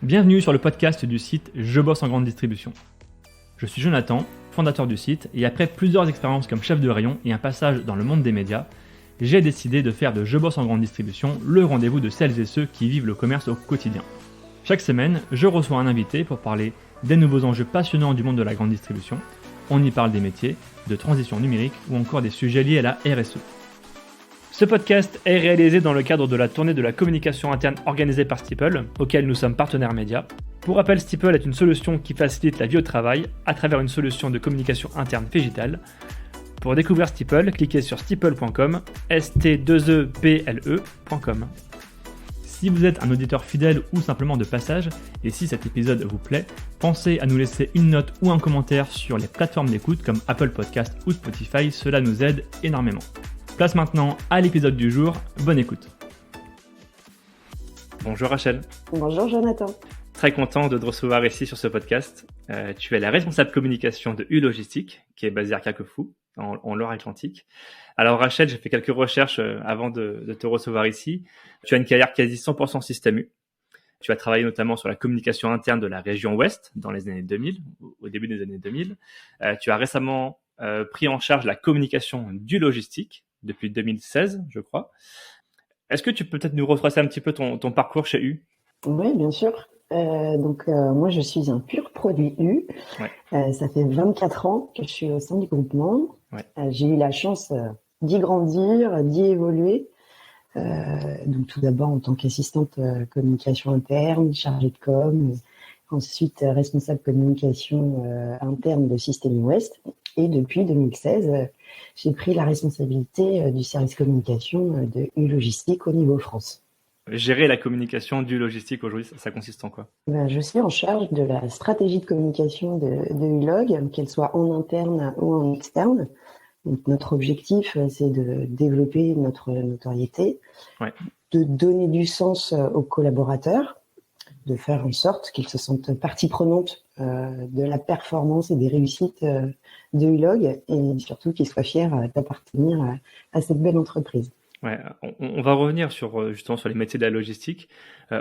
Bienvenue sur le podcast du site Je bosse en grande distribution. Je suis Jonathan, fondateur du site, et après plusieurs expériences comme chef de rayon et un passage dans le monde des médias, j'ai décidé de faire de Je bosse en grande distribution le rendez-vous de celles et ceux qui vivent le commerce au quotidien. Chaque semaine, je reçois un invité pour parler des nouveaux enjeux passionnants du monde de la grande distribution. On y parle des métiers, de transition numérique ou encore des sujets liés à la RSE. Ce podcast est réalisé dans le cadre de la tournée de la communication interne organisée par Steeple, auquel nous sommes partenaires médias. Pour rappel, Steeple est une solution qui facilite la vie au travail à travers une solution de communication interne Phygital. Pour découvrir Steeple, cliquez sur steeple.com, st2eple.com. Si vous êtes un auditeur fidèle ou simplement de passage, et si cet épisode vous plaît, pensez à nous laisser une note ou un commentaire sur les plateformes d'écoute comme Apple Podcast ou Spotify, cela nous aide énormément. Place maintenant à l'épisode du jour, bonne écoute. Bonjour Rachel. Bonjour Jonathan. Très content de te recevoir ici sur ce podcast. Tu es la responsable communication de U-Logistique, qui est basée à Carquefou, en Loire-Atlantique. Alors Rachel, j'ai fait quelques recherches avant de te recevoir ici. Tu as une carrière quasi 100% système U. Tu as travaillé notamment sur la communication interne de la région Ouest dans les années 2000, au début des années 2000. Tu as récemment pris en charge la communication du logistique depuis 2016, je crois. Est-ce que tu peux peut-être nous retracer un petit peu ton parcours chez U? Oui, bien sûr. Moi, je suis un pur produit U. Ouais. Ça fait 24 ans que je suis au sein du groupement. Ouais. J'ai eu la chance d'y grandir, d'y évoluer. Donc tout d'abord en tant qu'assistante communication interne, chargée de com, ensuite responsable communication interne de Système Ouest. Et depuis 2016, j'ai pris la responsabilité du service communication de U-Logistique au niveau France. Gérer la communication du logistique aujourd'hui, ça consiste en quoi? Je suis en charge de la stratégie de communication de U-Log, qu'elle soit en interne ou en externe. Donc, notre objectif, c'est de développer notre notoriété, Ouais. de donner du sens aux collaborateurs, de faire en sorte qu'ils se sentent partie prenante de la performance et des réussites de U-Log et surtout qu'ils soient fiers d'appartenir à cette belle entreprise. Ouais, on va revenir justement sur les métiers de la logistique.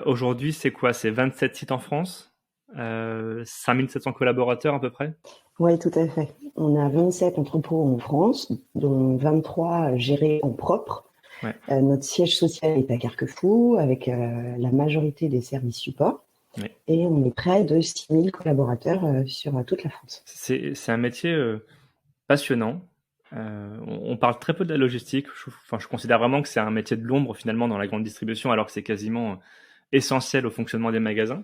Aujourd'hui, c'est quoi? C'est 27 sites en France, 5700 collaborateurs à peu près? Oui, tout à fait. On a 27 entrepôts en France, dont 23 gérés en propre. Ouais. Notre siège social est à Carquefou, avec la majorité des services support. Ouais. Et on est près de 6000 collaborateurs sur toute la France. C'est un métier passionnant. On parle très peu de la logistique. Je considère vraiment que c'est un métier de l'ombre finalement dans la grande distribution, alors que c'est quasiment essentiel au fonctionnement des magasins.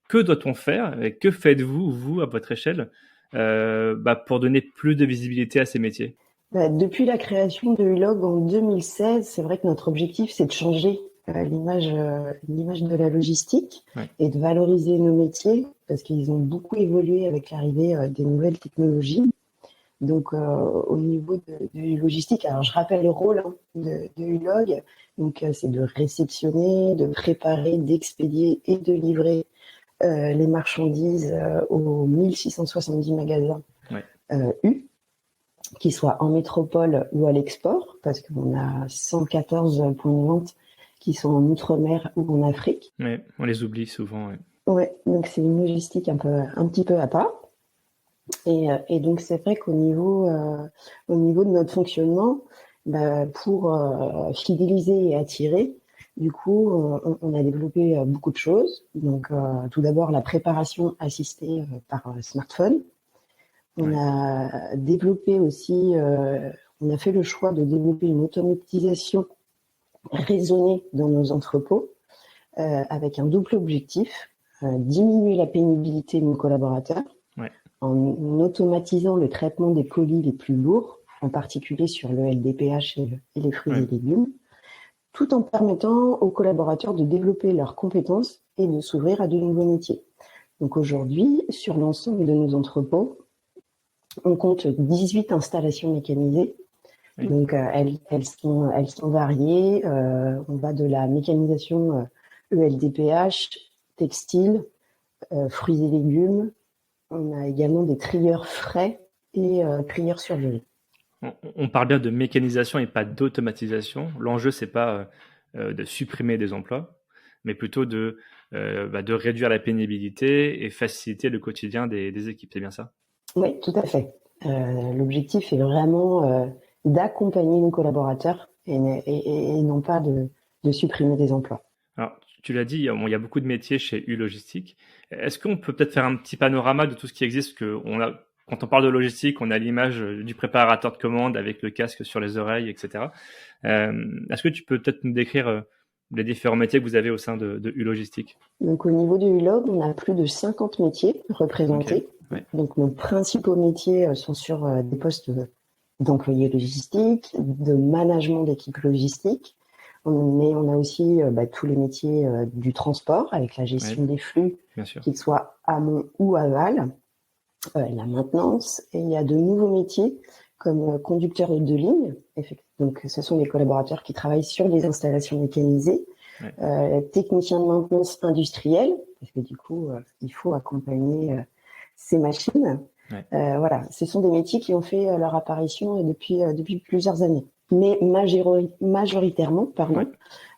Que doit-on faire et que faites-vous, vous, à votre échelle, pour donner plus de visibilité à ces métiers? Depuis la création de U-Log en 2016, c'est vrai que notre objectif, c'est de changer l'image de la logistique. Ouais. Et de valoriser nos métiers parce qu'ils ont beaucoup évolué avec l'arrivée des nouvelles technologies. Donc, au niveau de logistique, alors je rappelle le rôle de U-Log. Donc, c'est de réceptionner, de préparer, d'expédier et de livrer les marchandises aux 1670 magasins U, qu'ils soient en métropole ou à l'export, parce qu'on a 114 points de vente qui sont en Outre-mer ou en Afrique. Oui, on les oublie souvent. Ouais, donc c'est une logistique un petit peu à part. Et donc c'est vrai qu'au niveau de notre fonctionnement, pour fidéliser et attirer, du coup, on a développé beaucoup de choses. Donc tout d'abord la préparation assistée par smartphone. On a développé aussi, on a fait le choix de développer une automatisation raisonnée dans nos entrepôts avec un double objectif, diminuer la pénibilité de nos collaborateurs en automatisant le traitement des colis les plus lourds, en particulier sur le LDPH et les fruits et légumes, tout en permettant aux collaborateurs de développer leurs compétences et de s'ouvrir à de nouveaux métiers. Donc aujourd'hui, sur l'ensemble de nos entrepôts, on compte 18 installations mécanisées. Oui. Donc elles sont variées. On va de la mécanisation ELDPH, textile, fruits et légumes. On a également des trieurs frais et trieurs surgelés. On parle bien de mécanisation et pas d'automatisation. L'enjeu, c'est pas de supprimer des emplois, mais plutôt de de réduire la pénibilité et faciliter le quotidien des équipes. C'est bien ça? Oui, tout à fait. L'objectif est vraiment d'accompagner nos collaborateurs et non pas de supprimer des emplois. Alors, tu l'as dit, il y a beaucoup de métiers chez U-Logistique. Est-ce qu'on peut peut-être faire un petit panorama de tout ce qui existe quand on parle de logistique, on a l'image du préparateur de commande avec le casque sur les oreilles, etc. Est-ce que tu peux peut-être nous décrire les différents métiers que vous avez au sein de U-Logistique? Donc, au niveau du ULOG, on a plus de 50 métiers représentés. Okay. Ouais. Donc, nos principaux métiers sont sur des postes d'employés logistiques, de management d'équipe logistique. Mais on a aussi tous les métiers du transport avec la gestion des flux, qu'ils soient amont ou aval, la maintenance. Et il y a de nouveaux métiers comme conducteurs de ligne. Donc, ce sont des collaborateurs qui travaillent sur des installations mécanisées, techniciens de maintenance industrielle, parce que du coup, il faut accompagner ces machines. Voilà, ce sont des métiers qui ont fait leur apparition depuis plusieurs années. Mais majoritairement,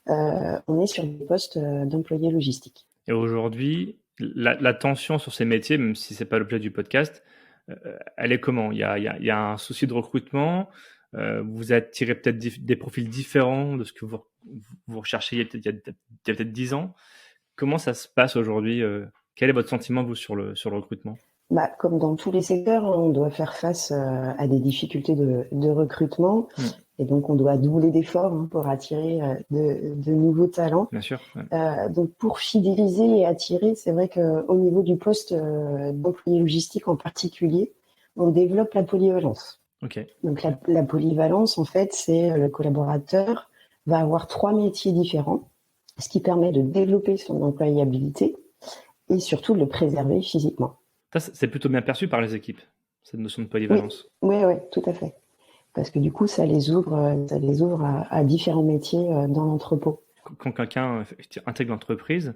on est sur des postes d'employés logistiques. Et aujourd'hui, la tension sur ces métiers, même si c'est pas l'objet du podcast, elle est comment? Il y a un souci de recrutement. Vous attirez peut-être des profils différents de ce que vous recherchiez il y a peut-être 10 ans. Comment ça se passe aujourd'hui? Quel est votre sentiment, vous, sur le recrutement? Comme dans tous les secteurs, on doit faire face à des difficultés de recrutement. Et donc, on doit doubler d'efforts pour attirer de nouveaux talents. Bien sûr. Donc, pour fidéliser et attirer, c'est vrai qu'au niveau du poste d'employé logistique en particulier, on développe la polyvalence. Okay. Donc, la polyvalence, en fait, c'est le collaborateur va avoir 3 métiers différents, ce qui permet de développer son employabilité et surtout de le préserver physiquement. Ça, c'est plutôt bien perçu par les équipes, cette notion de polyvalence. Oui, tout à fait. Parce que du coup, ça les ouvre à différents métiers dans l'entrepôt. Quand quelqu'un intègre l'entreprise,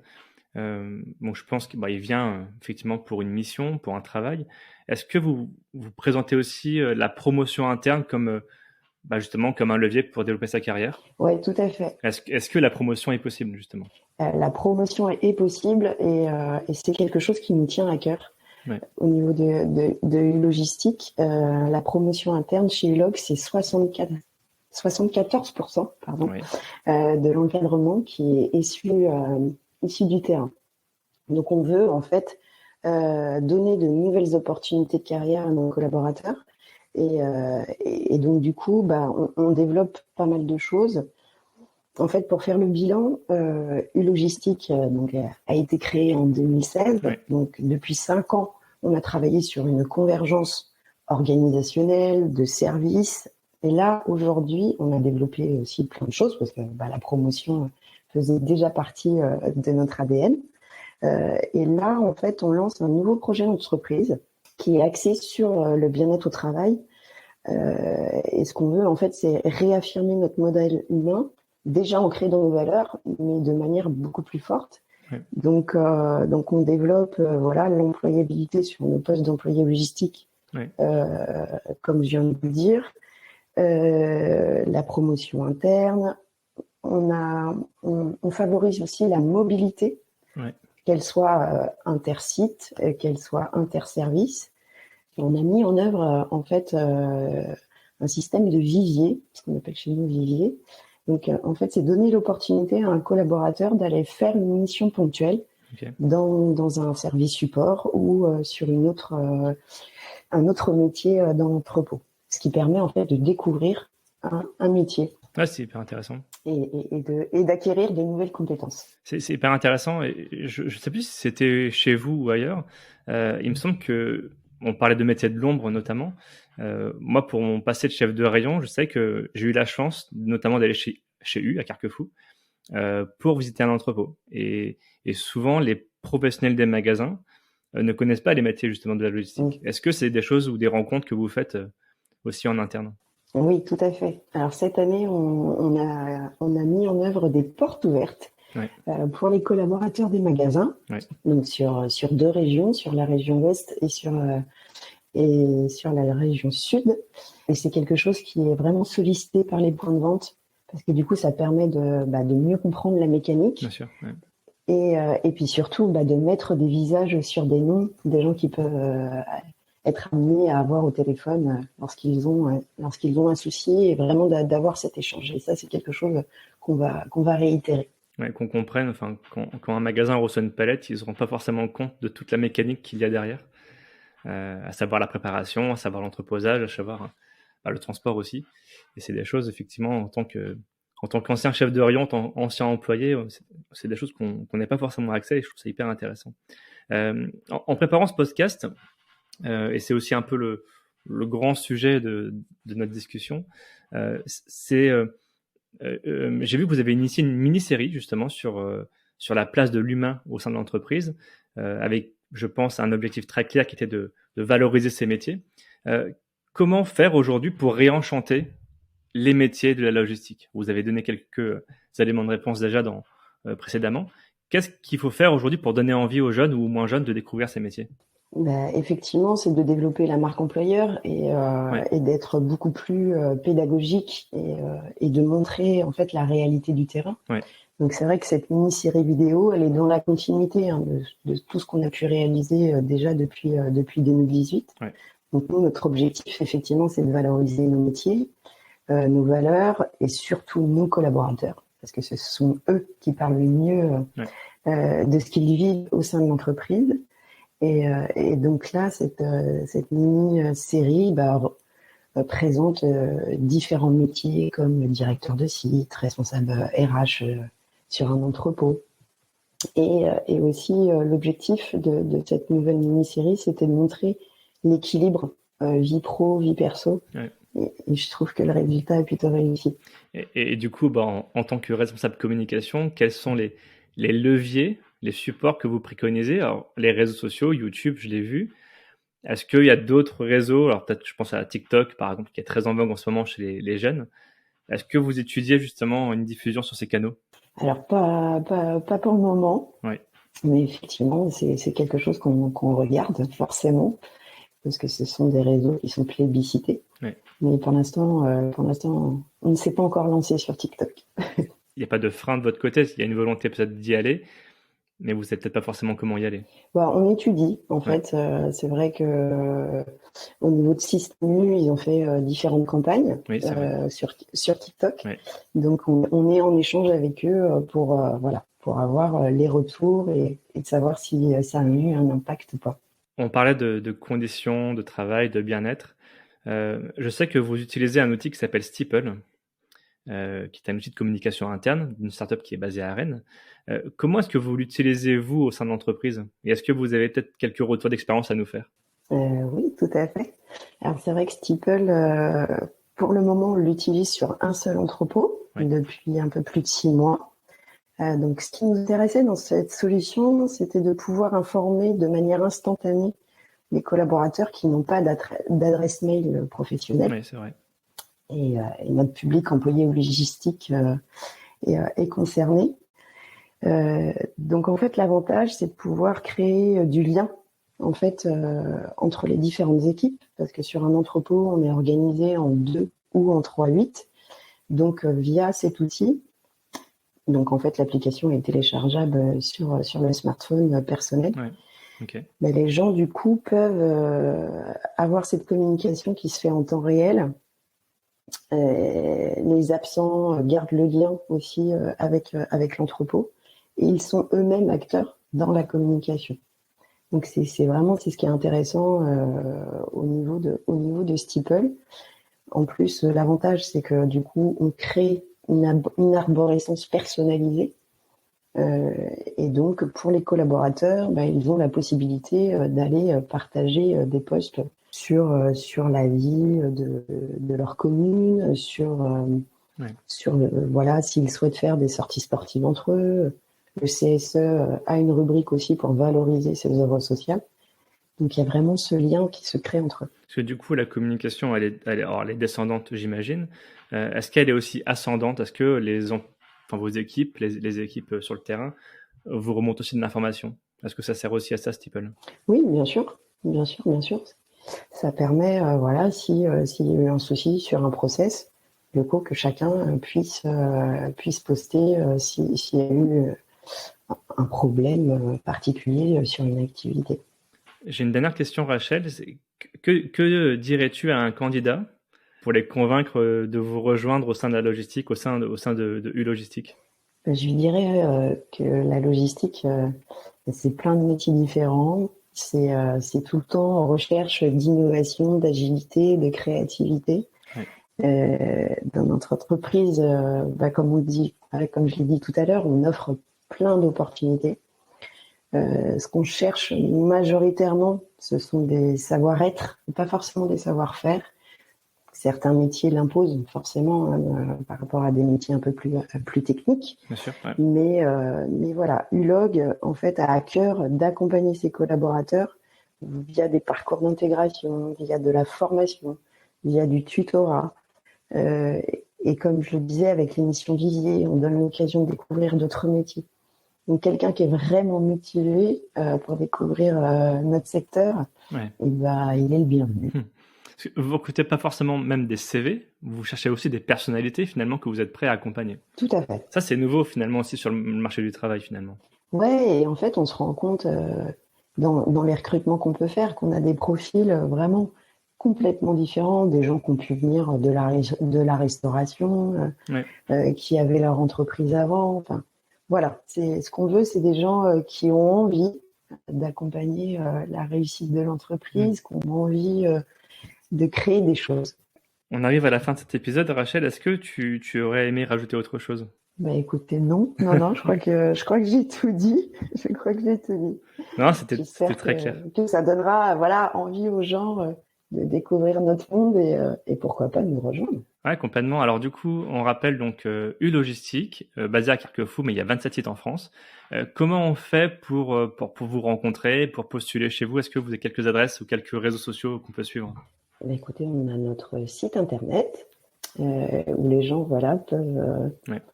je pense qu'il vient effectivement pour une mission, pour un travail. Est-ce que vous présentez aussi la promotion interne comme justement comme un levier pour développer sa carrière? Oui, tout à fait. Est-ce que la promotion est possible, justement? La promotion est possible et c'est quelque chose qui nous tient à cœur. Au niveau de logistique, la promotion interne chez ULOG, c'est 74% de l'encadrement qui est issu du terrain. Donc, on veut en fait donner de nouvelles opportunités de carrière à nos collaborateurs. Et donc, du coup, on développe pas mal de choses. En fait, pour faire le bilan, U-Logistique a été créé en 2016. Donc, depuis 5 ans, on a travaillé sur une convergence organisationnelle, de services. Et là, aujourd'hui, on a développé aussi plein de choses parce que la promotion faisait déjà partie de notre ADN. Et là, en fait, on lance un nouveau projet d'entreprise qui est axé sur le bien-être au travail. Et ce qu'on veut, en fait, c'est réaffirmer notre modèle humain, déjà ancré dans nos valeurs, mais de manière beaucoup plus forte. Donc, on développe l'employabilité sur nos postes d'employés logistiques, comme je viens de vous le dire, la promotion interne. On favorise aussi la mobilité, qu'elle soit intersite, qu'elle soit interservice. On a mis en œuvre un système de vivier, ce qu'on appelle chez nous vivier. Donc, en fait, c'est donner l'opportunité à un collaborateur d'aller faire une mission ponctuelle dans un service support ou sur un autre métier dans l'entrepôt. Ce qui permet, en fait, de découvrir un métier. C'est hyper intéressant. Et d'acquérir de nouvelles compétences. C'est hyper intéressant. Et je ne sais plus si c'était chez vous ou ailleurs. Il me semble on parlait de métiers de l'ombre notamment. Moi, pour mon passé de chef de rayon, je sais que j'ai eu la chance notamment d'aller chez U à Carquefou pour visiter un entrepôt. Et souvent, les professionnels des magasins ne connaissent pas les métiers justement de la logistique. Est-ce que c'est des choses ou des rencontres que vous faites aussi en interne? Oui, tout à fait. Alors cette année, on a mis en œuvre des portes ouvertes pour les collaborateurs des magasins. Donc sur 2 régions, sur la région Ouest et sur la région Sud. Et c'est quelque chose qui est vraiment sollicité par les points de vente parce que du coup, ça permet de mieux comprendre la mécanique. Bien sûr, Et puis surtout, de mettre des visages sur des noms, des gens qui peuvent être amenés à avoir au téléphone lorsqu'ils ont un souci, et vraiment d'avoir cet échange. Et ça, c'est quelque chose qu'on va réitérer. Ouais, qu'on comprenne, enfin, quand un magasin reçoit une palette, ils ne se rendent pas forcément compte de toute la mécanique qu'il y a derrière, à savoir la préparation, à savoir l'entreposage, à savoir le transport aussi. Et c'est des choses, effectivement, en tant qu'ancien chef de rayon, ancien employé, c'est des choses qu'on n'a pas forcément accès, et je trouve ça hyper intéressant. En préparant ce podcast, et c'est aussi un peu le grand sujet de notre discussion, j'ai vu que vous avez initié une mini-série justement sur la place de l'humain au sein de l'entreprise, avec, je pense, un objectif très clair qui était de valoriser ces métiers. Comment faire aujourd'hui pour réenchanter les métiers de la logistique? Vous avez donné quelques éléments de réponse déjà précédemment. Qu'est-ce qu'il faut faire aujourd'hui pour donner envie aux jeunes ou aux moins jeunes de découvrir ces métiers? Effectivement, c'est de développer la marque employeur et d'être beaucoup plus pédagogique et de montrer en fait la réalité du terrain. Ouais. Donc c'est vrai que cette mini-série vidéo, elle est dans la continuité de tout ce qu'on a pu réaliser déjà depuis 2018. Ouais. Donc nous, notre objectif, effectivement, c'est de valoriser nos métiers, nos valeurs et surtout nos collaborateurs, parce que ce sont eux qui parlent le mieux de ce qu'ils vivent au sein de l'entreprise. Et donc là, cette mini-série présente différents métiers comme directeur de site, responsable RH sur un entrepôt. Et aussi, l'objectif de cette nouvelle mini-série, c'était de montrer l'équilibre vie pro, vie perso. Ouais. Et je trouve que le résultat est plutôt réussi. Et du coup, en tant que responsable communication, quels sont les leviers, les supports que vous préconisez? Alors, les réseaux sociaux, YouTube, je l'ai vu. Est-ce qu'il y a d'autres réseaux? Alors peut-être, je pense à TikTok, par exemple, qui est très en vogue en ce moment chez les jeunes. Est-ce que vous étudiez justement une diffusion sur ces canaux? Alors, pas pour le moment. Ouais. Mais effectivement, c'est quelque chose qu'on regarde forcément, parce que ce sont des réseaux qui sont plébiscités. Ouais. Mais pour l'instant, on ne s'est pas encore lancé sur TikTok. Il n'y a pas de frein de votre côté, il y a une volonté peut-être d'y aller, mais vous ne savez peut-être pas forcément comment y aller. On étudie, en fait. C'est vrai que au niveau de Système U, ils ont fait différentes campagnes sur TikTok. Ouais. Donc, on est en échange avec eux pour avoir les retours et de savoir si ça a eu un impact ou pas. On parlait de conditions de travail, de bien-être. Je sais que vous utilisez un outil qui s'appelle Steeple, qui est un outil de communication interne d'une startup qui est basée à Rennes. Comment est-ce que vous l'utilisez, vous, au sein de l'entreprise? Et est-ce que vous avez peut-être quelques retours d'expérience à nous faire? Oui, tout à fait. Alors, c'est vrai que Steeple, pour le moment, on l'utilise sur un seul entrepôt depuis un peu plus de 6 mois. Donc, ce qui nous intéressait dans cette solution, c'était de pouvoir informer de manière instantanée les collaborateurs qui n'ont pas d'adresse mail professionnelle. Oui, c'est vrai. Et notre public employé ou logistique est concerné. Donc, en fait, l'avantage, c'est de pouvoir créer du lien en fait, entre les différentes équipes, parce que sur un entrepôt, on est organisé en 2 ou en 3-8. Donc, via cet outil, donc en fait, l'application est téléchargeable sur le smartphone personnel. Ouais. Okay. Les gens, du coup, peuvent avoir cette communication qui se fait en temps réel. Les absents gardent le lien aussi avec l'entrepôt et ils sont eux-mêmes acteurs dans la communication. Donc c'est ce qui est intéressant au niveau de Steeple. En plus, l'avantage, c'est que du coup, on crée une arborescence personnalisée. Et donc, pour les collaborateurs, ils ont la possibilité d'aller partager des posts sur la vie de leur commune, s'ils souhaitent faire des sorties sportives entre eux. Le CSE a une rubrique aussi pour valoriser ses œuvres sociales. Donc, il y a vraiment ce lien qui se crée entre eux. Parce que du coup, la communication, elle est descendante, j'imagine. Est-ce qu'elle est aussi ascendante? Est-ce que vos équipes, les équipes sur le terrain, vous remontent aussi de l'information? Est-ce que ça sert aussi à ça, Steeple? Oui, bien sûr. Ça permet, s'il y a eu un souci sur un process, du coup, que chacun puisse poster s'il y a eu un problème particulier sur une activité. J'ai une dernière question, Rachel. Que dirais-tu à un candidat pour les convaincre de vous rejoindre au sein de la logistique, au sein de U-Logistique? Je lui dirais que la logistique, c'est plein de métiers différents. C'est tout le temps en recherche d'innovation, d'agilité, de créativité. Ouais. Dans notre entreprise, comme je l'ai dit tout à l'heure, on offre plein d'opportunités. Ce qu'on cherche majoritairement, ce sont des savoir-être, pas forcément des savoir-faire. Certains métiers l'imposent forcément par rapport à des métiers un peu plus techniques. Bien sûr, ouais. Mais voilà, Ulog en fait a à cœur d'accompagner ses collaborateurs via des parcours d'intégration, via de la formation, via du tutorat. Et comme je le disais avec l'émission Vivier, on donne l'occasion de découvrir d'autres métiers. Donc quelqu'un qui est vraiment motivé pour découvrir notre secteur, ouais. Il est le bienvenu. Vous recrutez pas forcément même des CV, vous cherchez aussi des personnalités finalement que vous êtes prêt à accompagner. Tout à fait. Ça c'est nouveau finalement aussi sur le marché du travail finalement. Ouais, et en fait on se rend compte dans les recrutements qu'on peut faire qu'on a des profils vraiment complètement différents, des gens qui ont pu venir de la restauration, qui avaient leur entreprise avant. Enfin, voilà, c'est ce qu'on veut, c'est des gens qui ont envie d'accompagner la réussite de l'entreprise, qui ont envie de créer des choses. On arrive à la fin de cet épisode, Rachel. Est-ce que tu aurais aimé rajouter autre chose? Écoutez, non, je crois que j'ai tout dit. Je crois que j'ai tout dit. Non, c'était très clair. Que ça donnera, envie aux gens de découvrir notre monde et pourquoi pas de nous rejoindre. Ouais, complètement. Alors du coup, on rappelle donc U-Logistique, basé à Carquefou, mais il y a 27 sites en France. Comment on fait pour vous rencontrer, pour postuler chez vous? Est-ce que vous avez quelques adresses ou quelques réseaux sociaux qu'on peut suivre? Écoutez, on a notre site internet où les gens peuvent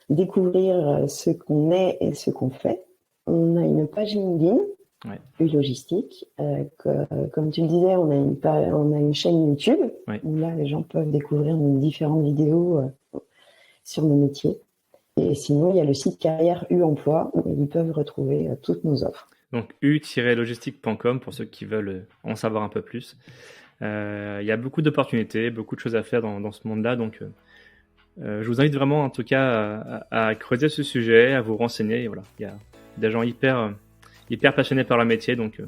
découvrir ce qu'on est et ce qu'on fait. On a une page LinkedIn, U-Logistique. Comme tu le disais, on a une chaîne YouTube où là, les gens peuvent découvrir nos différentes vidéos sur nos métiers. Et sinon, il y a le site carrière U-Emploi où ils peuvent retrouver toutes nos offres. Donc u-logistique.com pour ceux qui veulent en savoir un peu plus. Il y a beaucoup d'opportunités, beaucoup de choses à faire dans ce monde-là. Donc, je vous invite vraiment, en tout cas, à creuser ce sujet, à vous renseigner. Et voilà, il y a des gens hyper passionnés par leur métier. Donc,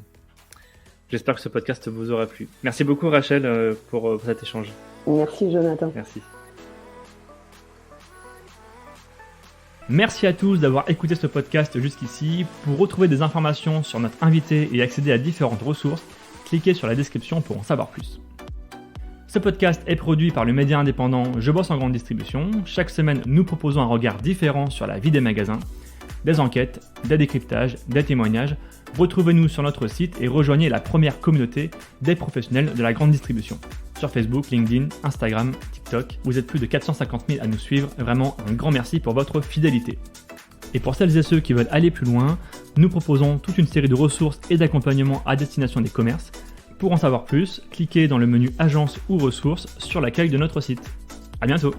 j'espère que ce podcast vous aura plu. Merci beaucoup, Rachel, pour cet échange. Merci, Jonathan. Merci. Merci à tous d'avoir écouté ce podcast jusqu'ici. Pour retrouver des informations sur notre invité et accéder à différentes ressources, cliquez sur la description pour en savoir plus. Ce podcast est produit par le média indépendant Je bosse en grande distribution. Chaque semaine, nous proposons un regard différent sur la vie des magasins, des enquêtes, des décryptages, des témoignages. Retrouvez-nous sur notre site et rejoignez la première communauté des professionnels de la grande distribution. Sur Facebook, LinkedIn, Instagram, TikTok, vous êtes plus de 450 000 à nous suivre. Vraiment un grand merci pour votre fidélité. Et pour celles et ceux qui veulent aller plus loin, nous proposons toute une série de ressources et d'accompagnements à destination des commerces. Pour en savoir plus, cliquez dans le menu Agence ou ressources sur l'accueil de notre site. À bientôt!